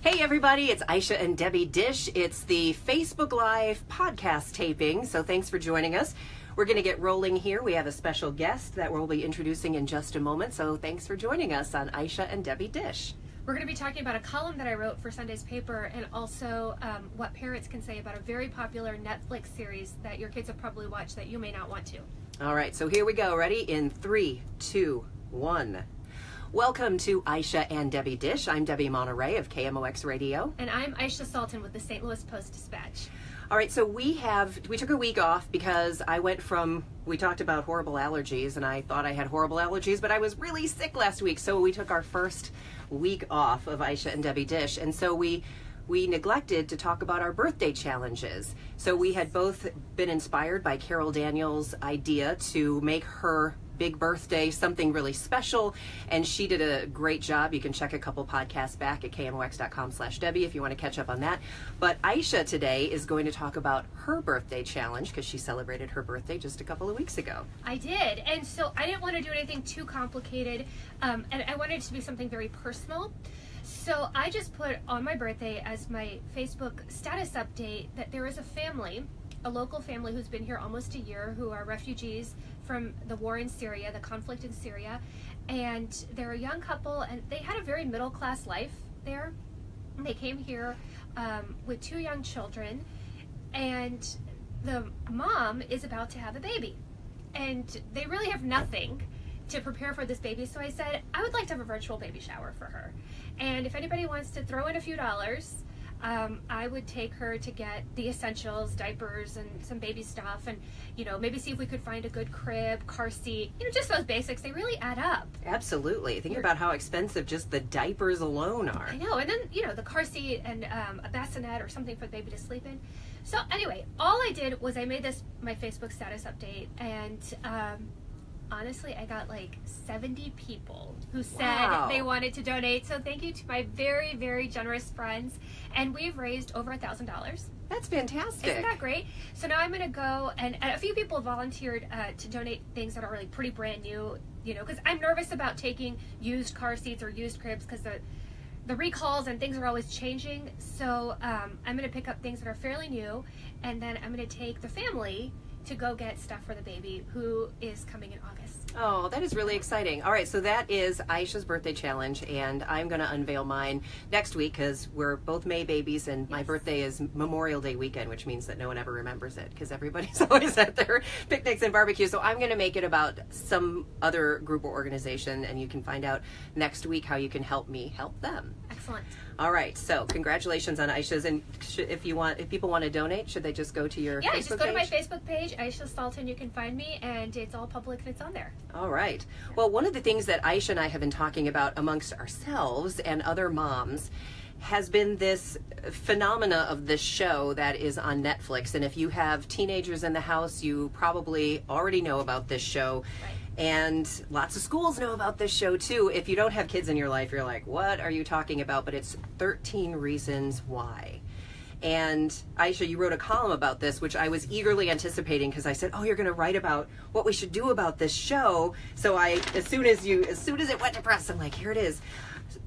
Hey everybody, it's Aisha and Debbie Dish. It's the Facebook Live podcast taping, so thanks for joining us. We're going to get rolling here. We have a special guest that we'll be introducing in just a moment, so thanks for joining us on Aisha and Debbie Dish. We're going to be talking about a column that I wrote for Sunday's paper and also what parents can say about a very popular Netflix series that your kids have probably watched that you may not want to. All right, so here we go. Ready? In 3, 2, 1. Welcome to Aisha and Debbie Dish. I'm Debbie Monterey of KMOX Radio. And I'm Aisha Sultan with the St. Louis Post-Dispatch. All right, so we took a week off because we talked about horrible allergies, and I thought I had horrible allergies, but I was really sick last week, so we took our first week off of Aisha and Debbie Dish, and so we neglected to talk about our birthday challenges. So we had both been inspired by Carol Daniels' idea to make her big birthday something really special, and she did a great job. You can check a couple podcasts back at kmox.com/Debbie if you want to catch up on that. But Aisha today is going to talk about her birthday challenge because she celebrated her birthday just a couple of weeks ago. I did, and so I didn't want to do anything too complicated, and I wanted it to be something very personal. So I just put on my birthday as my Facebook status update that there is a local family who's been here almost a year, who are refugees from the war in Syria, the conflict in Syria, and they're a young couple, and they had a very middle-class life there. And they came here with 2 young children, and the mom is about to have a baby, and they really have nothing to prepare for this baby. So I said, I would like to have a virtual baby shower for her, and if anybody wants to throw in a few dollars, I would take her to get the essentials, diapers, and some baby stuff, and, maybe see if we could find a good crib, car seat, just those basics. They really add up. Absolutely. Think about how expensive just the diapers alone are. I know. And then, the car seat and a bassinet or something for the baby to sleep in. So anyway, all I did was I made this my Facebook status update, and honestly, I got like 70 people who said they wanted to donate. So thank you to my very, very generous friends. And we've raised over $1,000. That's fantastic. Isn't that great? So now I'm going to go, and a few people volunteered to donate things that are really pretty brand new, because I'm nervous about taking used car seats or used cribs because the recalls and things are always changing. So I'm going to pick up things that are fairly new, and then I'm going to take the family to go get stuff for the baby who is coming in August. Oh, that is really exciting. All right, so that is Aisha's birthday challenge, and I'm going to unveil mine next week because we're both May babies, and my birthday is Memorial Day weekend, which means that no one ever remembers it because everybody's always at their picnics and barbecues. So I'm going to make it about some other group or organization, and you can find out next week how you can help me help them. Excellent. All right, so congratulations on Aisha's, and if people want to donate, should they just go to your Facebook page? Yeah, just go to my Facebook page, Aisha Sultan. You can find me, and it's all public and it's on there. All right. Well, one of the things that Aisha and I have been talking about amongst ourselves and other moms has been this phenomena of this show that is on Netflix. And if you have teenagers in the house, you probably already know about this show. Right. And lots of schools know about this show too. If you don't have kids in your life, you're like, what are you talking about? But it's 13 Reasons Why. And Aisha, you wrote a column about this, which I was eagerly anticipating because I said, oh, you're going to write about what we should do about this show. So as soon as it went to press, I'm like, here it is.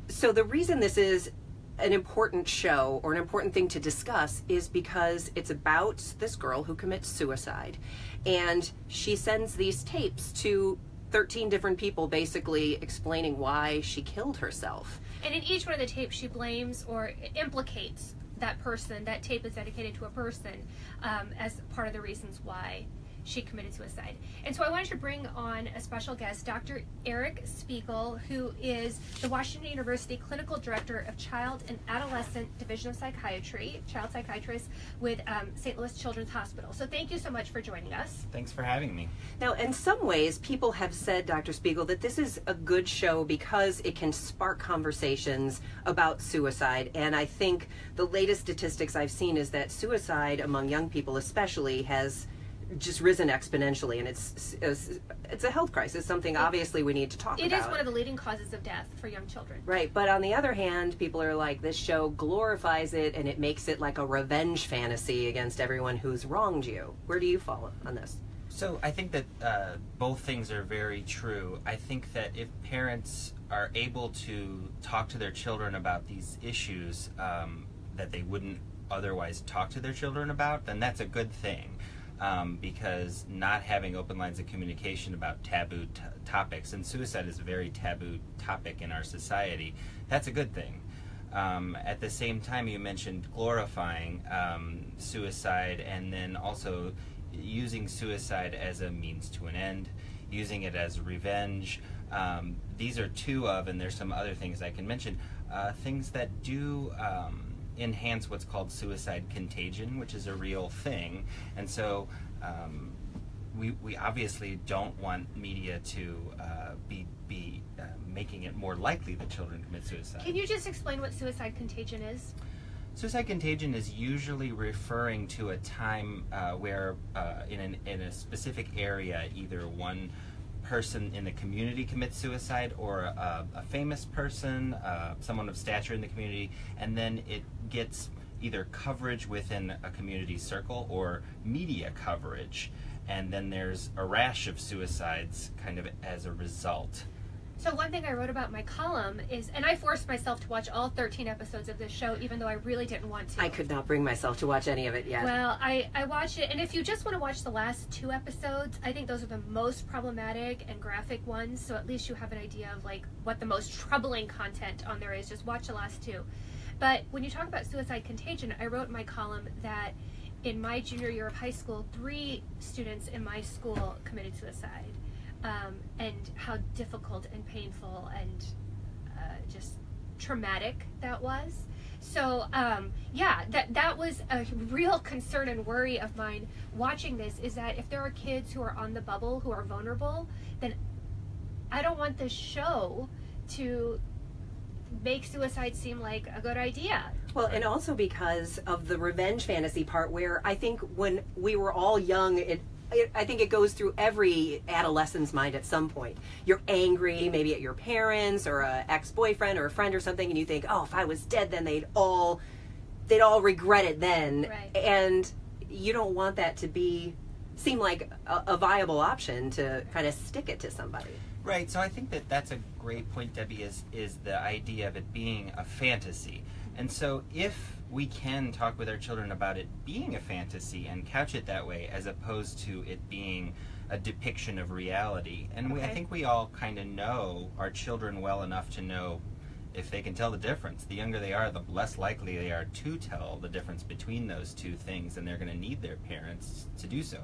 So the reason this is an important show or an important thing to discuss is because it's about this girl who commits suicide, and she sends these tapes to 13 different people basically explaining why she killed herself. And in each one of the tapes she blames or implicates that person. That tape is dedicated to a person as part of the reasons why she committed suicide. And so I wanted to bring on a special guest, Dr. Eric Spiegel, who is the Washington University Clinical Director of Child and Adolescent Division of Psychiatry, child psychiatrist with St. Louis Children's Hospital. So thank you so much for joining us. Thanks for having me. Now, in some ways, people have said, Dr. Spiegel, that this is a good show because it can spark conversations about suicide. And I think the latest statistics I've seen is that suicide among young people especially has just risen exponentially, and it's a health crisis, something obviously we need to talk about. It is one of the leading causes of death for young children. Right, but on the other hand, people are like, this show glorifies it, and it makes it like a revenge fantasy against everyone who's wronged you. Where do you fall on this? So I think that both things are very true. I think that if parents are able to talk to their children about these issues that they wouldn't otherwise talk to their children about, then that's a good thing. Because not having open lines of communication about taboo topics, and suicide is a very taboo topic in our society, that's a good thing. At the same time, you mentioned glorifying suicide, and then also using suicide as a means to an end, using it as revenge. These are two of, and there's some other things I can mention, things that do enhance what's called suicide contagion, which is a real thing. And so we obviously don't want media to be making it more likely that children commit suicide. Can you just explain what suicide contagion is? Suicide contagion is usually referring to a time where in a specific area, either one person in the community commits suicide, or a famous person, someone of stature in the community, and then it gets either coverage within a community circle or media coverage, and then there's a rash of suicides kind of as a result. So one thing I wrote about in my column is, and I forced myself to watch all 13 episodes of this show, even though I really didn't want to. I could not bring myself to watch any of it yet. Well, I watched it, and if you just want to watch the last 2 episodes, I think those are the most problematic and graphic ones, so at least you have an idea of like what the most troubling content on there is. Just watch the last 2. But when you talk about suicide contagion, I wrote in my column that in my junior year of high school, 3 students in my school committed suicide. And how difficult and painful and just traumatic that was. So, yeah, that was a real concern and worry of mine watching this, is that if there are kids who are on the bubble, who are vulnerable, then I don't want this show to make suicide seem like a good idea. Well, and also because of the revenge fantasy part, where I think when we were all young, I think it goes through every adolescent's mind at some point. You're angry, maybe at your parents or a ex-boyfriend or a friend or something, and you think, oh, if I was dead, then they'd all regret it then. Right. And you don't want that to seem like a viable option to kind of stick it to somebody. Right, so I think that that's a great point, Debbie, is the idea of it being a fantasy. And so if we can talk with our children about it being a fantasy and couch it that way, as opposed to it being a depiction of reality. And I think we all kind of know our children well enough to know if they can tell the difference. The younger they are, the less likely they are to tell the difference between those two things, and they're going to need their parents to do so.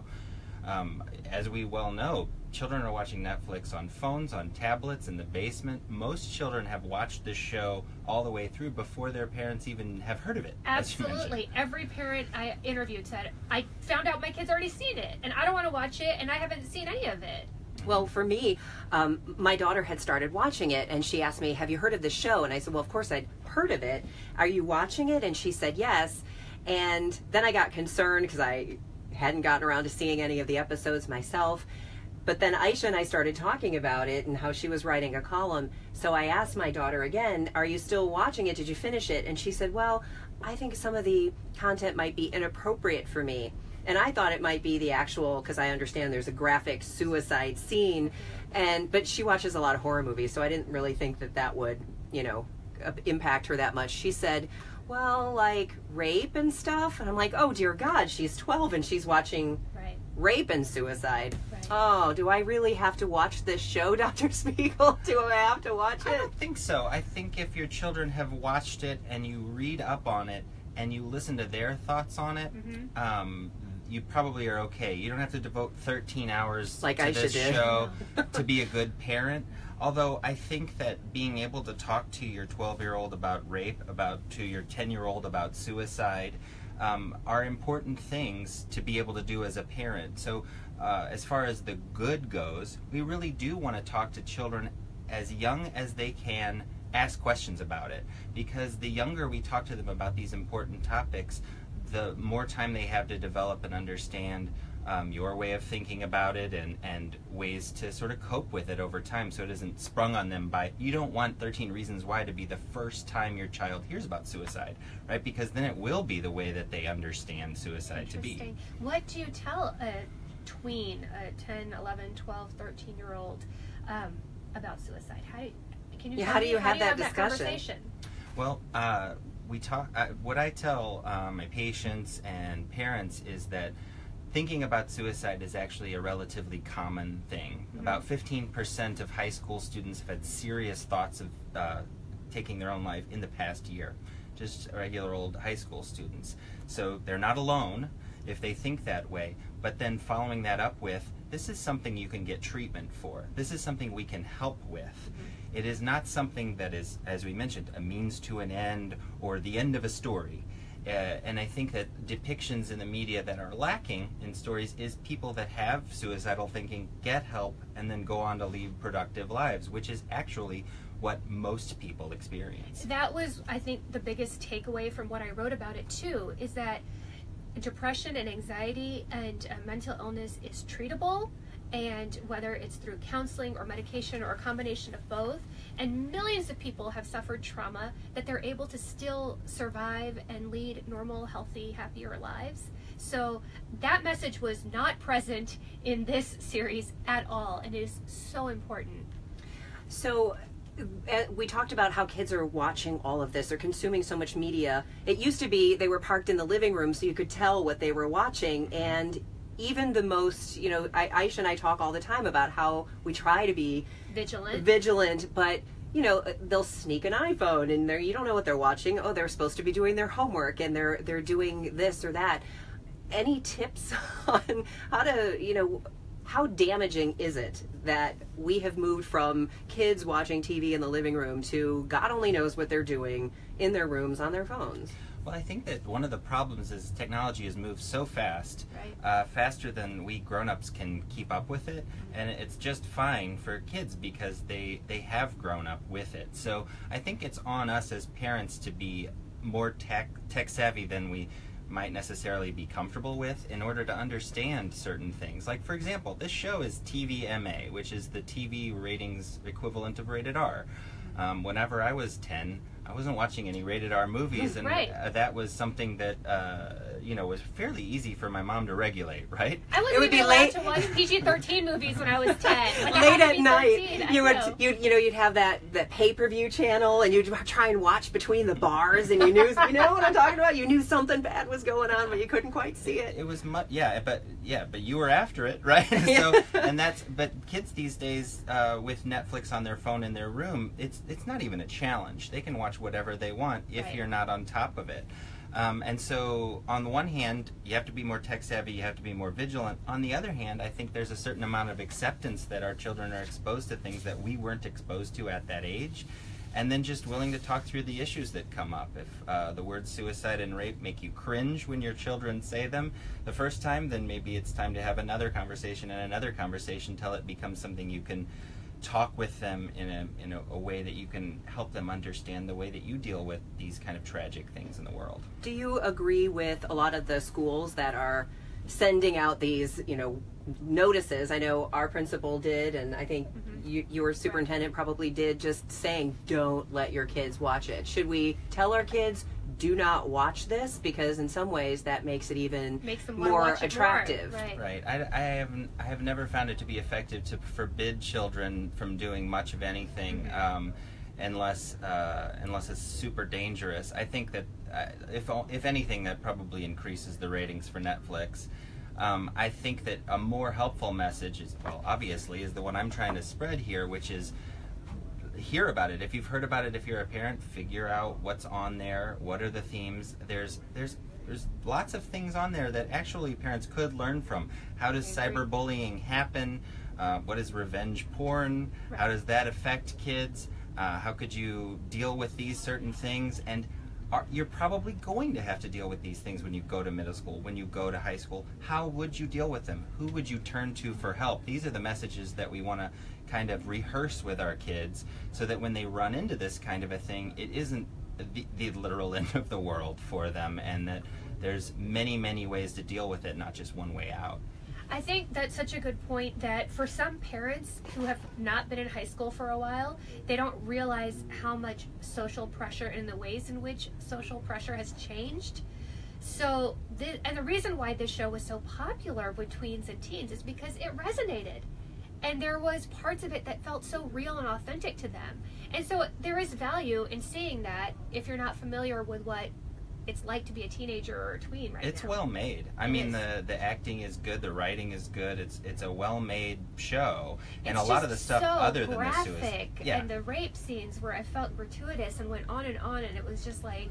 As we well know, children are watching Netflix on phones, on tablets, in the basement. Most children have watched this show all the way through before their parents even have heard of it. Absolutely. Every parent I interviewed said, I found out my kid's already seen it, and I don't want to watch it, and I haven't seen any of it. Well, for me, my daughter had started watching it, and she asked me, have you heard of this show? And I said, well, of course I'd heard of it. Are you watching it? And she said, yes. And then I got concerned because I hadn't gotten around to seeing any of the episodes myself. But then Aisha and I started talking about it and how she was writing a column. So I asked my daughter again, are you still watching it? Did you finish it? And she said, well, I think some of the content might be inappropriate for me. And I thought it might be the actual, because I understand there's a graphic suicide scene. But she watches a lot of horror movies, so I didn't really think that would, impact her that much. She said, well, like rape and stuff. And I'm like, oh, dear God, she's 12 and she's watching rape and suicide. Right. Oh, do I really have to watch this show, Dr. Spiegel? Do I have to watch it? I don't think so. I think if your children have watched it and you read up on it and you listen to their thoughts on it, you probably are okay. You don't have to devote 13 hours to this show to be a good parent. Although I think that being able to talk to your 12-year-old about rape, to your 10-year-old about suicide, are important things to be able to do as a parent. So as far as the good goes, we really do want to talk to children as young as they can, ask questions about it. Because the younger we talk to them about these important topics, the more time they have to develop and understand your way of thinking about it and ways to sort of cope with it over time, so it isn't sprung on them by, you don't want 13 Reasons Why to be the first time your child hears about suicide, right? Because then it will be the way that they understand suicide to be. What do you tell tween, a 10, 11, 12, 13-year-old about suicide? How do you have that discussion? Conversation? Well, we talk. What I tell my patients and parents is that thinking about suicide is actually a relatively common thing. Mm-hmm. About 15% of high school students have had serious thoughts of taking their own life in the past year. Just regular old high school students. So they're not alone if they think that way. But then following that up with, this is something you can get treatment for. This is something we can help with. Mm-hmm. It is not something that is, as we mentioned, a means to an end or the end of a story. And I think that depictions in the media that are lacking in stories is people that have suicidal thinking get help and then go on to lead productive lives, which is actually what most people experience. That was, I think, the biggest takeaway from what I wrote about it too, is that depression and anxiety and mental illness is treatable, and whether it's through counseling or medication or a combination of both, and millions of people have suffered trauma, that they're able to still survive and lead normal, healthy, happier lives. So that message was not present in this series at all, and it is so important. So we talked about how kids are watching all of this. They're consuming so much media. It used to be they were parked in the living room so you could tell what they were watching, and even the most, Aisha and I talk all the time about how we try to be vigilant, but they'll sneak an iPhone and you don't know what they're watching. Oh, they're supposed to be doing their homework and they're doing this or that. Any tips on how to, how damaging is it that we have moved from kids watching TV in the living room to God only knows what they're doing in their rooms on their phones? Well, I think that one of the problems is technology has moved so fast, faster than we grown-ups can keep up with it, and it's just fine for kids because they have grown up with it. So I think it's on us as parents to be more tech savvy than we might necessarily be comfortable with in order to understand certain things. Like, for example, this show is TVMA, which is the TV ratings equivalent of rated R. Whenever I was 10, I wasn't watching any rated R movies, and that was something that was fairly easy for my mom to regulate, right? I wasn't even allowed to watch PG-13 movies when I was 10. Like, late at night, you'd have that pay-per-view channel, and you'd try and watch between the bars, and you knew, what I'm talking about. You knew something bad was going on, but you couldn't quite see it. It was but you were after it, right? But kids these days with Netflix on their phone in their room, it's not even a challenge. They can watch whatever they want if you're not on top of it. And so on the one hand, you have to be more tech savvy, you have to be more vigilant. On the other hand, I think there's a certain amount of acceptance that our children are exposed to things that we weren't exposed to at that age, and then just willing to talk through the issues that come up. If the words suicide and rape make you cringe when your children say them the first time, then maybe it's time to have another conversation and another conversation till it becomes something you can talk with them in a way that you can help them understand the way that you deal with these kind of tragic things in the world. Do you agree with a lot of the schools that are sending out these, notices? I know our principal did, and I think your superintendent probably did, just saying, don't let your kids watch it. Should we tell our kids, do not watch this, because in some ways that makes it even more attractive? Right. I have never found it to be effective to forbid children from doing much of anything, unless it's super dangerous. I think that if anything, that probably increases the ratings for Netflix. I think that a more helpful message is, obviously, is the one I'm trying to spread here, which is hear about it. If you've heard about it, if you're a parent, figure out what's on there, what are the themes. There's lots of things on there that actually parents could learn from. How does cyberbullying happen? What is revenge porn? How does that affect kids? How could you deal with these certain things? And you're probably going to have to deal with these things when you go to middle school, when you go to high school. How would you deal with them? Who would you turn to for help? These are the messages that we want to kind of rehearse with our kids, so that when they run into this kind of a thing, it isn't the literal end of the world for them, and that there's many, many ways to deal with it, not just one way out. I think that's such a good point, that for some parents who have not been in high school for a while, they don't realize how much social pressure and the ways in which social pressure has changed. So, and the reason why this show was so popular with tweens and teens is because it resonated. And there was parts of it that felt so real and authentic to them. And so there is value in seeing that if you're not familiar with what it's like to be a teenager or a tween right now. It's well made. I mean, the acting is good, the writing is good. It's a well made show, and a lot of the stuff so other than the graphic, suicide, yeah. And the rape scenes where I felt gratuitous and went on, and it was just like,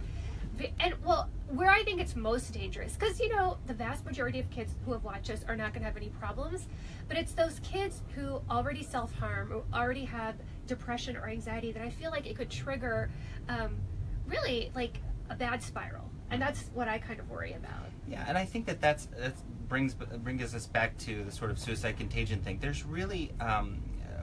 and well, where I think it's most dangerous, because you know the vast majority of kids who have watched us are not going to have any problems, but it's those kids who already self-harm, or already have depression or anxiety, that I feel like it could trigger, really like a bad spiral, and that's what I kind of worry about. Yeah, and I think that brings us back to the sort of suicide contagion thing. There's really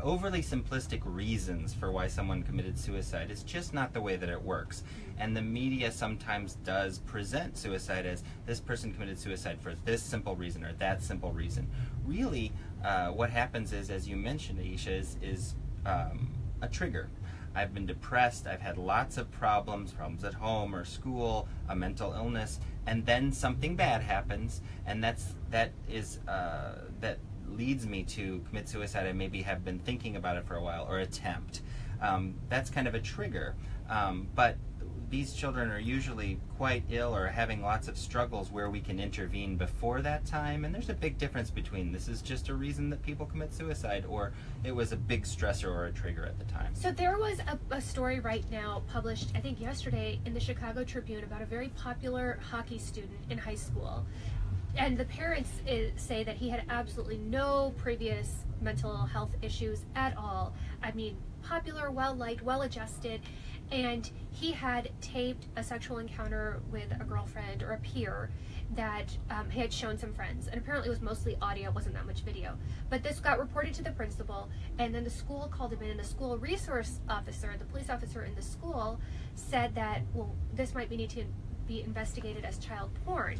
overly simplistic reasons for why someone committed suicide. It's just not the way that it works. And the media sometimes does present suicide as this person committed suicide for this simple reason or that simple reason. Really, what happens is, as you mentioned, Aisha, is a trigger. I've been depressed, I've had lots of problems at home or school, a mental illness, and then something bad happens, and that leads me to commit suicide. I maybe have been thinking about it for a while, or attempt. That's kind of a trigger. But these children are usually quite ill or having lots of struggles where we can intervene before that time, and there's a big difference between this is just a reason that people commit suicide, or it was a big stressor or a trigger at the time. So there was a story right now published, I think yesterday, in the Chicago Tribune about a very popular hockey student in high school. And the parents say that he had absolutely no previous mental health issues at all. I mean, popular, well-liked, well-adjusted, and he had taped a sexual encounter with a girlfriend or a peer that he had shown some friends. And apparently it was mostly audio, it wasn't that much video. But this got reported to the principal, and then the school called him in, and the school resource officer, the police officer in the school, said that, well, this might need to be investigated as child porn.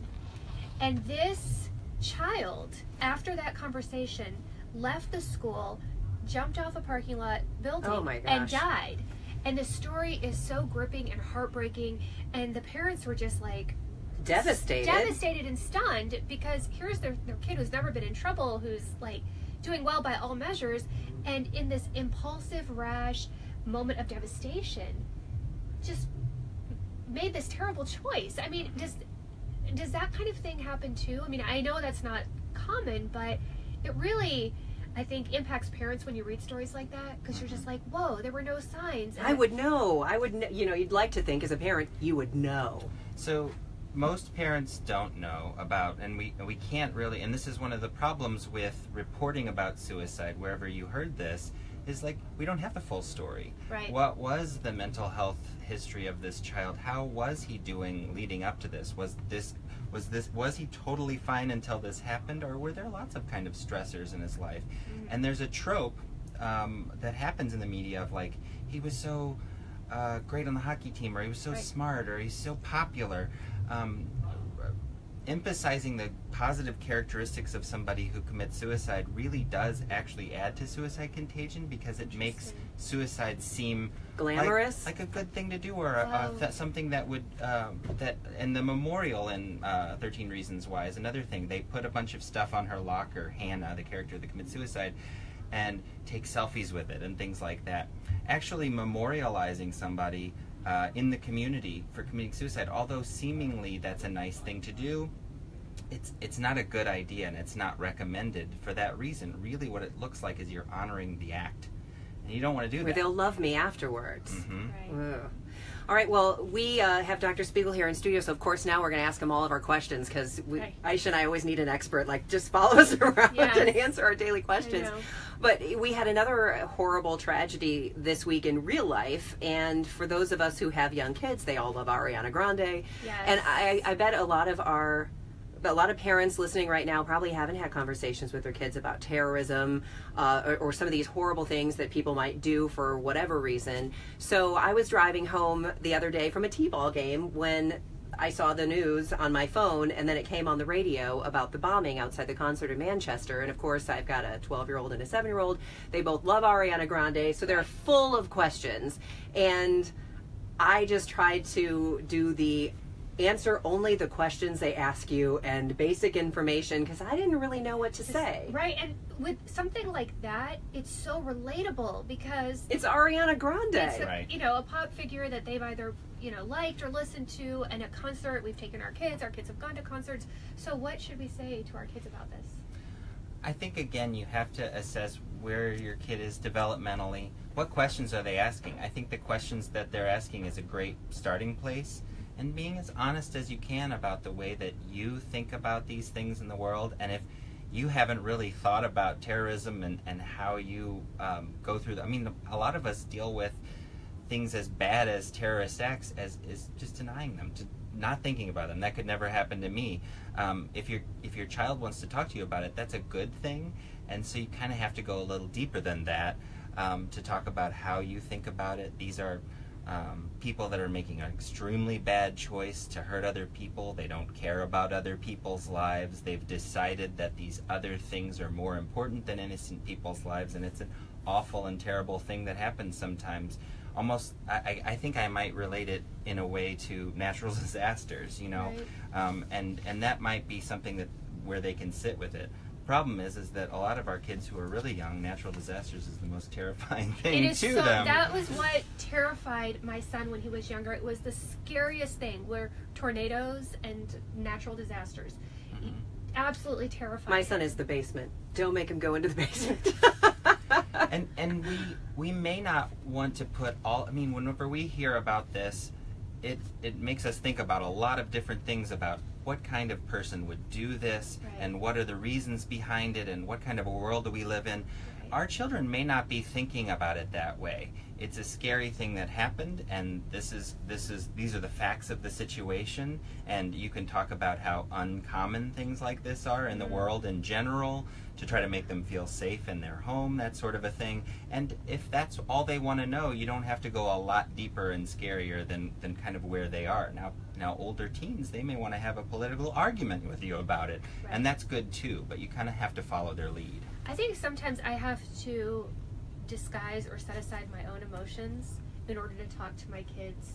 And this child, after that conversation, left the school, jumped off a parking lot building, and died. And the story is so gripping and heartbreaking, and the parents were just like devastated and stunned, because here's their kid who's never been in trouble, who's like doing well by all measures, and in this impulsive, rash moment of devastation, just made this terrible choice. I mean, does that kind of thing happen too? I mean, I know that's not common, but it really, I think, impacts parents when you read stories like that, because you're just like, whoa, there were no signs. And I would know. You know, you'd like to think as a parent you would know. So most parents don't know about, and we can't really, and this is one of the problems with reporting about suicide wherever you heard this, is like, we don't have the full story. Right. What was the mental health history of this child? How was he doing leading up to this? Was he totally fine until this happened, or were there lots of kind of stressors in his life? Mm-hmm. And there's a trope that happens in the media of like, he was so great on the hockey team, or he was so smart, or he's so popular. Emphasizing the positive characteristics of somebody who commits suicide really does actually add to suicide contagion, because it makes suicide seem glamorous, like a good thing to do, or something that would and the memorial in 13 Reasons Why is another thing. They put a bunch of stuff on her locker, Hannah, the character that commits suicide, and take selfies with it and things like that. Actually memorializing somebody in the community for committing suicide, although seemingly that's a nice thing to do, it's not a good idea, and it's not recommended for that reason. Really what it looks like is you're honoring the act, and you don't want to do that. Where they'll love me afterwards. Mm-hmm. Right. All right, well, we have Dr. Spiegel here in studio, so of course now we're going to ask him all of our questions, because Aisha and I always need an expert, like, just follow us around and answer our daily questions. But we had another horrible tragedy this week in real life, and for those of us who have young kids, they all love Ariana Grande. Yes. And I bet a lot of parents listening right now probably haven't had conversations with their kids about terrorism or some of these horrible things that people might do for whatever reason. So I was driving home the other day from a t-ball game when I saw the news on my phone, and then it came on the radio about the bombing outside the concert in Manchester. And of course, I've got a 12-year-old and a 7-year-old. They both love Ariana Grande, so they're full of questions. And I just tried to do the answer only the questions they ask you and basic information, because I didn't really know what to say. Right, and with something like that, it's so relatable because it's Ariana Grande. It's Right. a pop figure that they've either liked or listened to, and a concert. We've taken our kids have gone to concerts. So what should we say to our kids about this? I think, again, you have to assess where your kid is developmentally. What questions are they asking? I think the questions that they're asking is a great starting place. And being as honest as you can about the way that you think about these things in the world. And if you haven't really thought about terrorism and how you go through I mean, a lot of us deal with things as bad as terrorist acts as just denying them, not thinking about them. That could never happen to me. If your child wants to talk to you about it, that's a good thing. And so you kind of have to go a little deeper than that to talk about how you think about it. These are people that are making an extremely bad choice to hurt other people. They don't care about other people's lives. They've decided that these other things are more important than innocent people's lives, and it's an awful and terrible thing that happens sometimes. Almost, I think I might relate it in a way to natural disasters, Right. And that might be something where they can sit with it. Problem is that a lot of our kids who are really young, natural disasters is the most terrifying thing to them. That was what terrified my son when he was younger. It was the scariest thing, were tornadoes and natural disasters. Mm-hmm. Absolutely terrifying. My son is the basement. Don't make him go into the basement. And we may not want to put whenever we hear about this, it makes us think about a lot of different things about what kind of person would do this, right. and what are the reasons behind it, and what kind of a world do we live in. Right. Our children may not be thinking about it that way. It's a scary thing that happened, and these are the facts of the situation, and you can talk about how uncommon things like this are in the world in general, to try to make them feel safe in their home, that sort of a thing. And if that's all they want to know, you don't have to go a lot deeper and scarier than kind of where they are. Now older teens, they may want to have a political argument with you about it, right. and that's good too, but you kind of have to follow their lead. I think sometimes I have to disguise or set aside my own emotions in order to talk to my kids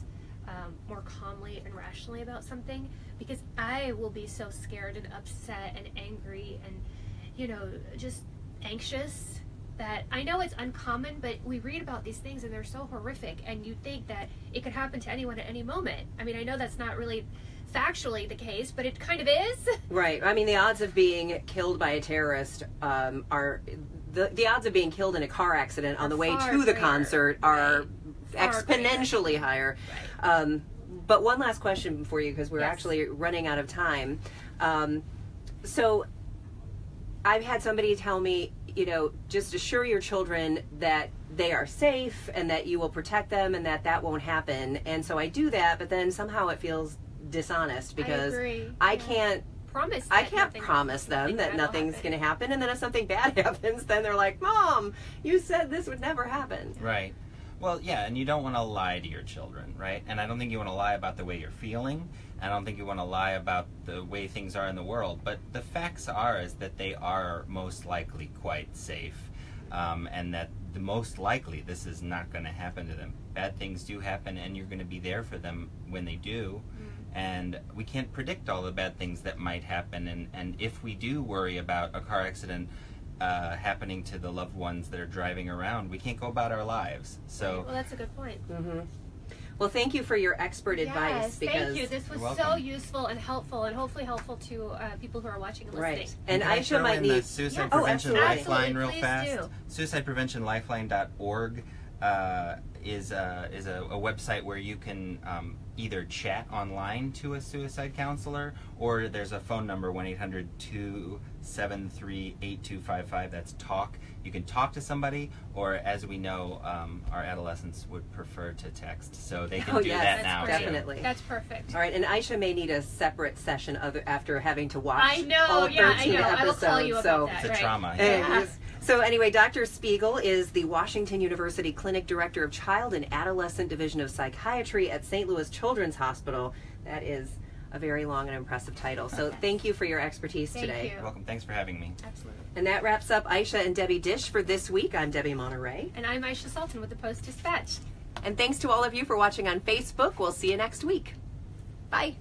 more calmly and rationally about something, because I will be so scared and upset and angry and just anxious, that I know it's uncommon, but we read about these things and they're so horrific, and you think that it could happen to anyone at any moment. I mean, I know that's not really factually the case, but it kind of is. Right. I mean, the odds of being killed by a terrorist are the odds of being killed in a car accident on the way to the concert are exponentially higher. Right. But one last question for you, because we're Yes. actually running out of time. So I've had somebody tell me, just assure your children that they are safe and that you will protect them and that won't happen. And so I do that, but then somehow it feels dishonest, because I agree. I can't promise them that nothing's going to happen. And then if something bad happens, then they're like, Mom, you said this would never happen. Right. Well, yeah, and you don't want to lie to your children, right? And I don't think you want to lie about the way you're feeling. I don't think you want to lie about the way things are in the world. But the facts is that they are most likely quite safe, and that the most likely this is not going to happen to them. Bad things do happen, and you're going to be there for them when they do. And we can't predict all the bad things that might happen. And if we do worry about a car accident happening to the loved ones that are driving around, we can't go about our lives. So, well, that's a good point. Mm-hmm. Well, thank you for your expert advice. Yes, thank you. This was so welcome. Useful and helpful, and hopefully helpful to people who are watching and listening. Right. And can I Aisha throw might in need the Suicide Oh, Prevention absolutely. Lifeline real Please fast. do. SuicidePreventionLifeline.org is a website where you can either chat online to a suicide counselor, or there's a phone number, 1-800-273-8255. That's TALK. You can talk to somebody, or as we know, our adolescents would prefer to text, so they can do that now. Definitely. That's perfect. All right, and Aisha may need a separate session after having to watch I know, all 13 I know. episodes. I will call you about that. It's a right. trauma. Yeah. So anyway, Dr. Spiegel is the Washington University Clinic Director of Child and Adolescent Division of Psychiatry at St. Louis Children's Hospital. That is a very long and impressive title. So thank you for your expertise Thank today. you. You're welcome. Thanks for having me. Absolutely. And that wraps up Aisha and Debbie Dish for this week. I'm Debbie Monterey. And I'm Aisha Sultan with the Post-Dispatch. And thanks to all of you for watching on Facebook. We'll see you next week. Bye.